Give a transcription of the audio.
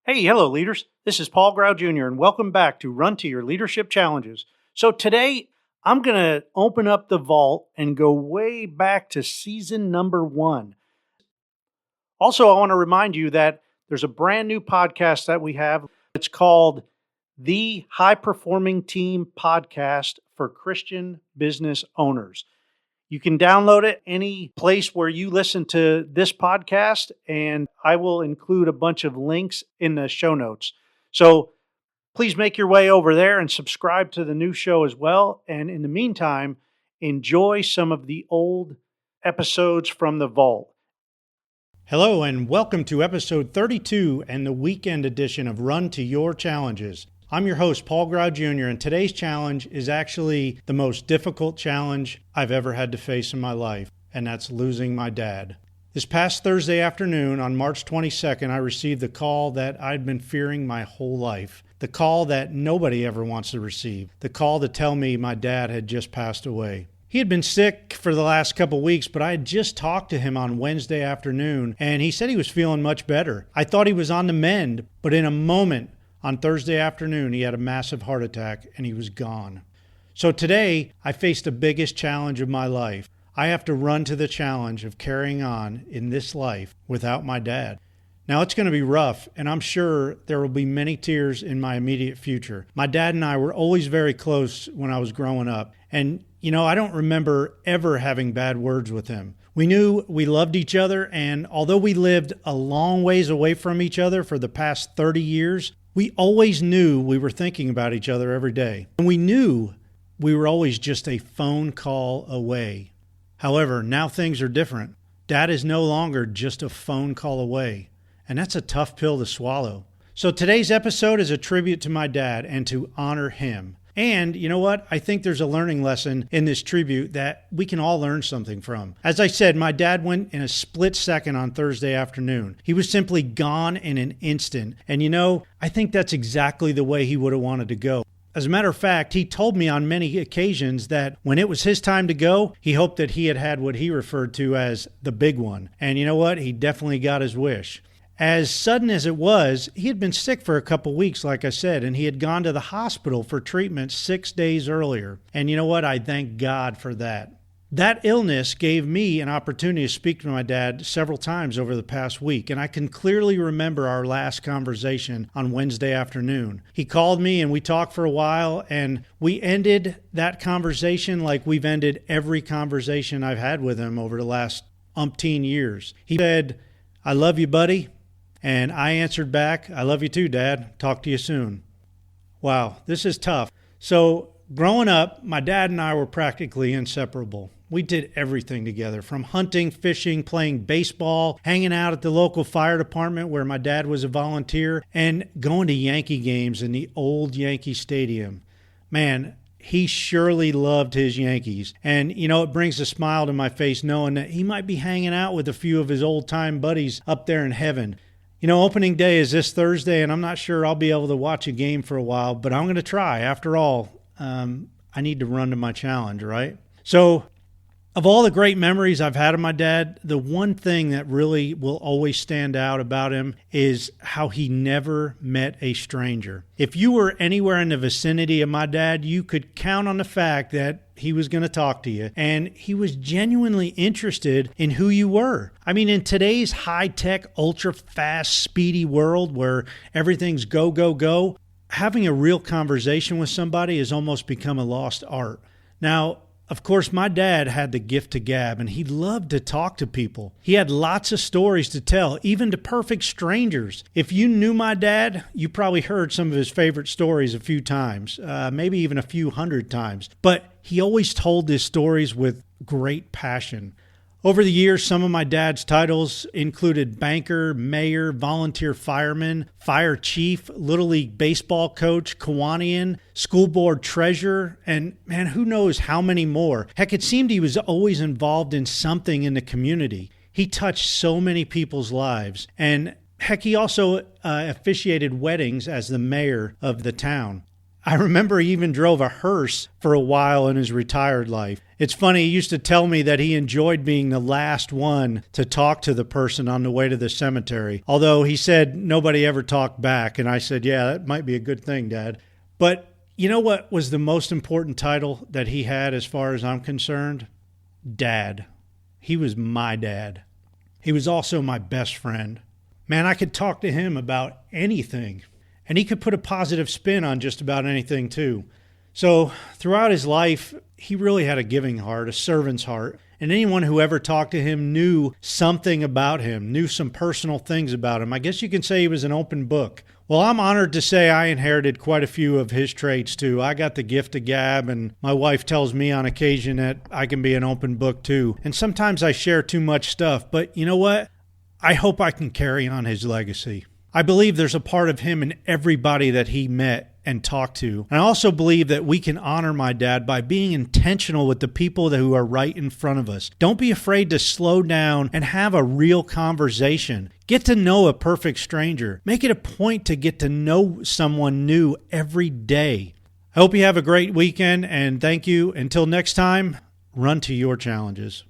Hey, hello, leaders. This is Paul Grau Jr., and welcome back to Run to Your Leadership Challenges. So, today I'm going to open up the vault and go way back to season number 1. Also, I want to remind you that there's a brand new podcast that we have. It's called the High Performing Team Podcast for Christian Business Owners. You can download it any place where you listen to this podcast, and I will include a bunch of links in the show notes. So please make your way over there and subscribe to the new show as well. And in the meantime, enjoy some of the old episodes from the vault. Hello, and welcome to episode 32 and the weekend edition of Run to Your Challenges. I'm your host, Paul Grau Jr., and today's challenge is actually the most difficult challenge I've ever had to face in my life, and that's losing my dad. This past Thursday afternoon, on March 22nd, I received the call that I'd been fearing my whole life, the call that nobody ever wants to receive, the call to tell me my dad had just passed away. He had been sick for the last couple weeks, but I had just talked to him on Wednesday afternoon, and he said he was feeling much better. I thought he was on the mend, but in a moment, on Thursday afternoon, he had a massive heart attack and he was gone. So today, I faced the biggest challenge of my life. I have to run to the challenge of carrying on in this life without my dad. Now, it's going to be rough, and I'm sure there will be many tears in my immediate future. My dad and I were always very close when I was growing up. And, I don't remember ever having bad words with him. We knew we loved each other, and although we lived a long ways away from each other for the past 30 years, we always knew we were thinking about each other every day. And we knew we were always just a phone call away. However, now things are different. Dad is no longer just a phone call away. And that's a tough pill to swallow. So today's episode is a tribute to my dad and to honor him. And you know what? I think there's a learning lesson in this tribute that we can all learn something from. As I said, my dad went in a split second on Thursday afternoon. He was simply gone in an instant. And I think that's exactly the way he would have wanted to go. As a matter of fact, he told me on many occasions that when it was his time to go, he hoped that he had had what he referred to as the big one. And you know what? He definitely got his wish. As sudden as it was, he had been sick for a couple weeks, like I said, and he had gone to the hospital for treatment 6 days earlier. And you know what? I thank God for that. That illness gave me an opportunity to speak to my dad several times over the past week, and I can clearly remember our last conversation on Wednesday afternoon. He called me and we talked for a while, and we ended that conversation like we've ended every conversation I've had with him over the last umpteen years. He said, "I love you, buddy." And I answered back, "I love you too, Dad. Talk to you soon." Wow, this is tough. So growing up, my dad and I were practically inseparable. We did everything together, from hunting, fishing, playing baseball, hanging out at the local fire department where my dad was a volunteer, and going to Yankee games in the old Yankee Stadium. Man, he surely loved his Yankees. And, it brings a smile to my face knowing that he might be hanging out with a few of his old-time buddies up there in heaven. Opening day is this Thursday, and I'm not sure I'll be able to watch a game for a while, but I'm going to try. After all, I need to run to my challenge, right? So, of all the great memories I've had of my dad, the one thing that really will always stand out about him is how he never met a stranger. If you were anywhere in the vicinity of my dad, you could count on the fact that he was going to talk to you, and he was genuinely interested in who you were. I mean, in today's high-tech, ultra-fast, speedy world where everything's go, go, go, having a real conversation with somebody has almost become a lost art. Now, of course, my dad had the gift to gab, and he loved to talk to people. He had lots of stories to tell, even to perfect strangers. If you knew my dad, you probably heard some of his favorite stories a few times, maybe even a few hundred times. But he always told his stories with great passion. Over the years, some of my dad's titles included banker, mayor, volunteer fireman, fire chief, Little League baseball coach, Kiwanian, school board treasurer, and man, who knows how many more. Heck, it seemed he was always involved in something in the community. He touched so many people's lives, and heck, he also officiated weddings as the mayor of the town. I remember he even drove a hearse for a while in his retired life. It's funny, he used to tell me that he enjoyed being the last one to talk to the person on the way to the cemetery. Although he said nobody ever talked back, and I said, yeah, that might be a good thing, Dad. But you know what was the most important title that he had as far as I'm concerned? Dad. He was my dad. He was also my best friend. Man, I could talk to him about anything. And he could put a positive spin on just about anything, too. So throughout his life, he really had a giving heart, a servant's heart. And anyone who ever talked to him knew something about him, knew some personal things about him. I guess you can say he was an open book. Well, I'm honored to say I inherited quite a few of his traits, too. I got the gift of gab, and my wife tells me on occasion that I can be an open book, too. And sometimes I share too much stuff, but you know what? I hope I can carry on his legacy. I believe there's a part of him in everybody that he met and talked to. And I also believe that we can honor my dad by being intentional with the people who are right in front of us. Don't be afraid to slow down and have a real conversation. Get to know a perfect stranger. Make it a point to get to know someone new every day. I hope you have a great weekend, and thank you. Until next time, run to your challenges.